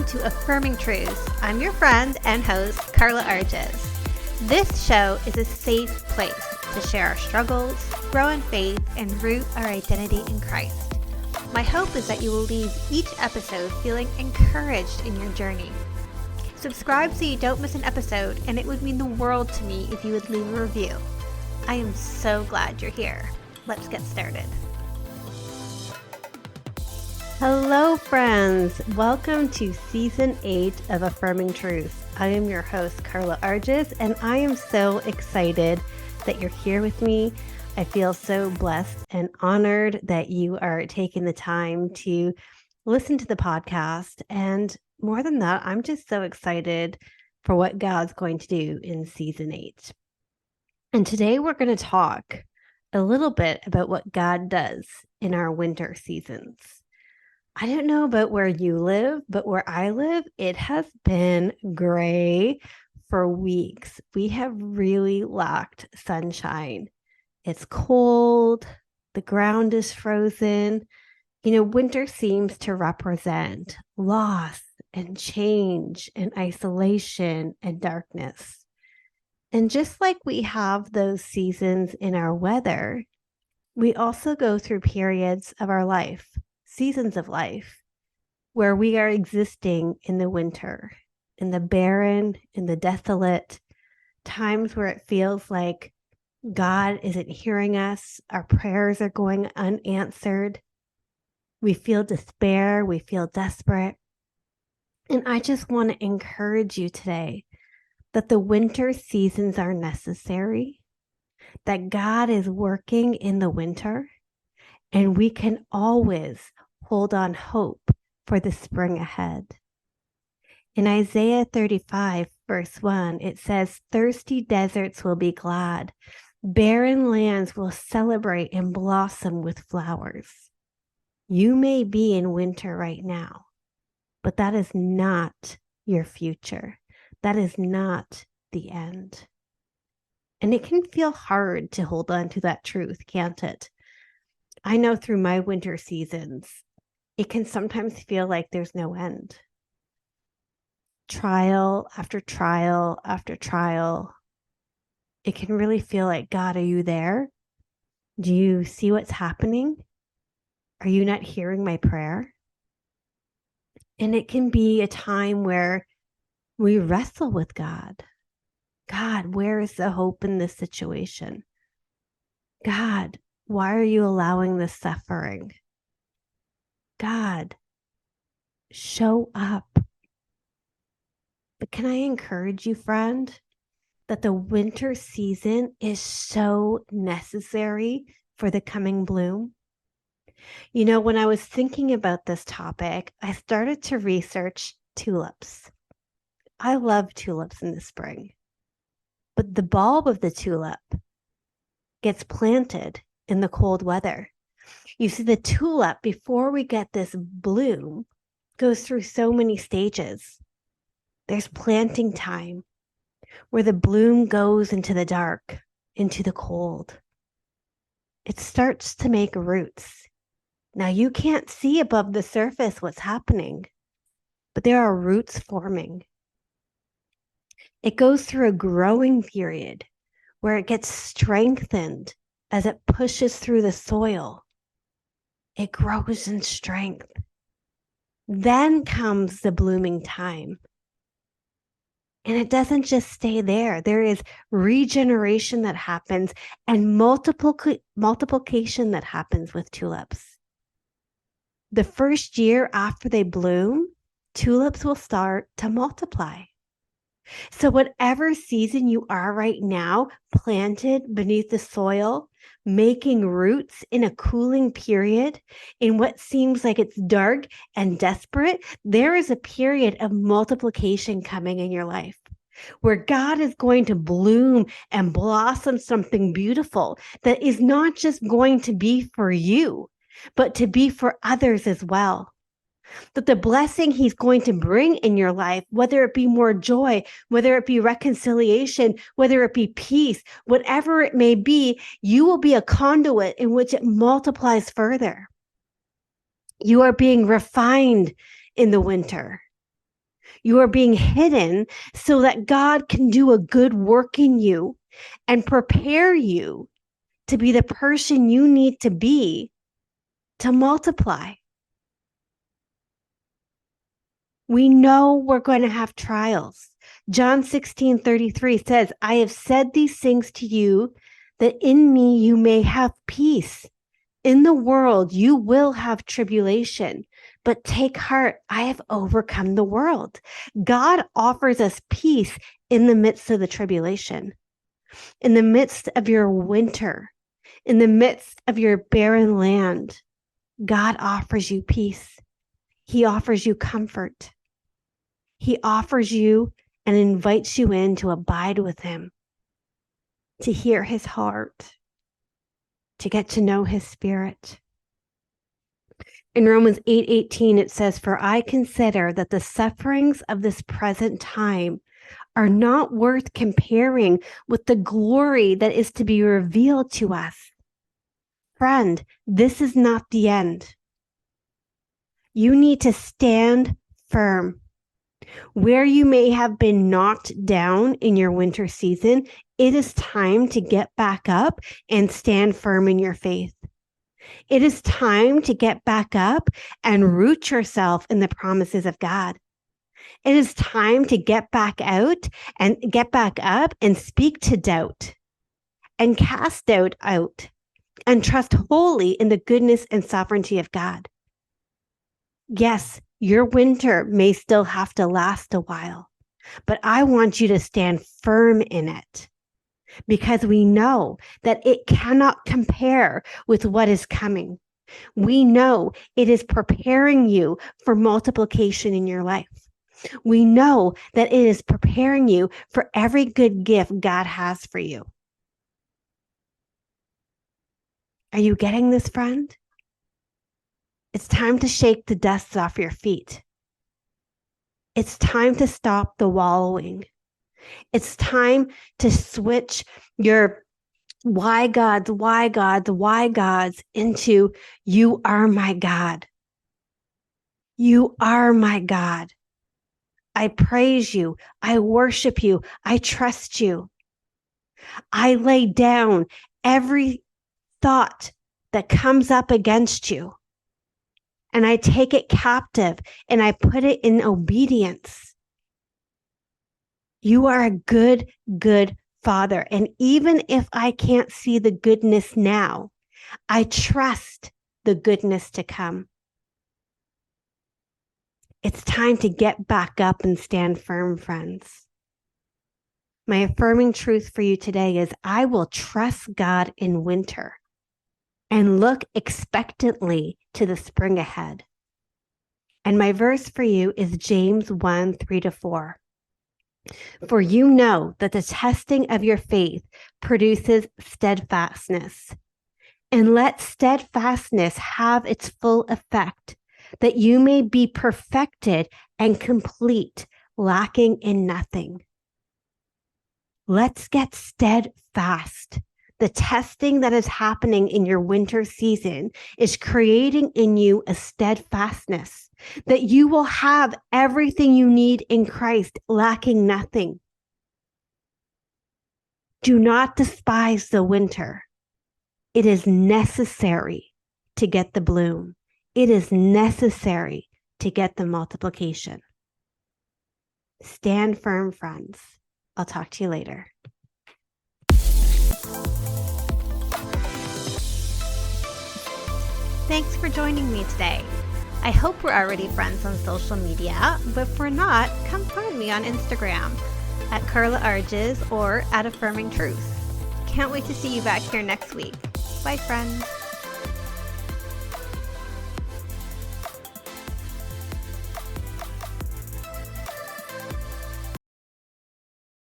to Affirming Truths. I'm your friend and host, Carla Arges. This show is a safe place to share our struggles, grow in faith, and root our identity in Christ. My hope is that you will leave each episode feeling encouraged in your journey. Subscribe so you don't miss an episode, and it would mean the world to me if you would leave a review. I am so glad you're here. Let's get started. Hello, friends. Welcome to Season 8 of Affirming Truths. I am your host, Carla Arges, and I am so excited that you're here with me. I feel so blessed and honored that you are taking the time to listen to the podcast. And more than that, I'm just so excited for what God's going to do in Season 8. And today we're going to talk a little bit about what God does in our winter seasons. I don't know about where you live, but where I live, it has been gray for weeks. We have really lacked sunshine. It's cold. The ground is frozen. Winter seems to represent loss and change and isolation and darkness. And just like we have those seasons in our weather, we also go through periods of our life, seasons of life, where we are existing in the winter, in the barren, in the desolate, times where it feels like God isn't hearing us, our prayers are going unanswered, we feel despair, we feel desperate. And I just want to encourage you today that the winter seasons are necessary, that God is working in the winter, and we can always hold on hope for the spring ahead. In Isaiah 35, verse 1, it says, "Thirsty deserts will be glad. Barren lands will celebrate and blossom with flowers." You may be in winter right now, but that is not your future. That is not the end. And it can feel hard to hold on to that truth, can't it? I know through my winter seasons, it can sometimes feel like there's no end. Trial after trial after trial. It can really feel like, God, are you there? Do you see what's happening? Are you not hearing my prayer? And it can be a time where we wrestle with God. God, where is the hope in this situation? God, why are you allowing this suffering? God, show up. But can I encourage you, friend, that the winter season is so necessary for the coming bloom? When I was thinking about this topic, I started to research tulips. I love tulips in the spring, but the bulb of the tulip gets planted in the cold weather. You see, the tulip, before we get this bloom, goes through so many stages. There's planting time, where the bloom goes into the dark, into the cold. It starts to make roots. Now, you can't see above the surface what's happening, but there are roots forming. It goes through a growing period where it gets strengthened as it pushes through the soil. It grows in strength. Then comes the blooming time. And it doesn't just stay there. There is regeneration that happens and multiplication that happens with tulips. The first year after they bloom, tulips will start to multiply. So whatever season you are right now, planted beneath the soil, making roots in a cooling period, in what seems like it's dark and desperate, there is a period of multiplication coming in your life, where God is going to bloom and blossom something beautiful that is not just going to be for you, but to be for others as well. That the blessing he's going to bring in your life, whether it be more joy, whether it be reconciliation, whether it be peace, whatever it may be, you will be a conduit in which it multiplies further. You are being refined in the winter. You are being hidden so that God can do a good work in you and prepare you to be the person you need to be to multiply. We know we're going to have trials. John 16:33 says, I have said these things to you that in me you may have peace. In the world you will have tribulation, but take heart, I have overcome the world. God offers us peace in the midst of the tribulation, in the midst of your winter, in the midst of your barren land. God offers you peace. He offers you comfort. He offers you and invites you in to abide with him, to hear his heart, to get to know his spirit. In Romans 8:18, it says, for I consider that the sufferings of this present time are not worth comparing with the glory that is to be revealed to us. Friend, this is not the end. You need to stand firm. Where you may have been knocked down in your winter season, it is time to get back up and stand firm in your faith. It is time to get back up and root yourself in the promises of God. It is time to get back out and get back up and speak to doubt and cast doubt out and trust wholly in the goodness and sovereignty of God. Yes, your winter may still have to last a while, but I want you to stand firm in it because we know that it cannot compare with what is coming. We know it is preparing you for multiplication in your life. We know that it is preparing you for every good gift God has for you. Are you getting this, friend? It's time to shake the dust off your feet. It's time to stop the wallowing. It's time to switch your why gods into you are my God. You are my God. I praise you. I worship you. I trust you. I lay down every thought that comes up against you. And I take it captive and I put it in obedience. You are a good, good Father. And even if I can't see the goodness now, I trust the goodness to come. It's time to get back up and stand firm, friends. My affirming truth for you today is I will trust God in winter and look expectantly to the spring ahead. And my verse for you is James 1:3-4. For you know that the testing of your faith produces steadfastness. And let steadfastness have its full effect, that you may be perfected and complete, lacking in nothing. Let's get steadfast. The testing that is happening in your winter season is creating in you a steadfastness that you will have everything you need in Christ, lacking nothing. Do not despise the winter. It is necessary to get the bloom. It is necessary to get the multiplication. Stand firm, friends. I'll talk to you later. Thanks for joining me today. I hope we're already friends on social media, but if we're not, come find me on Instagram at Carla Arges or at Affirming Truth. Can't wait to see you back here next week. Bye, friends.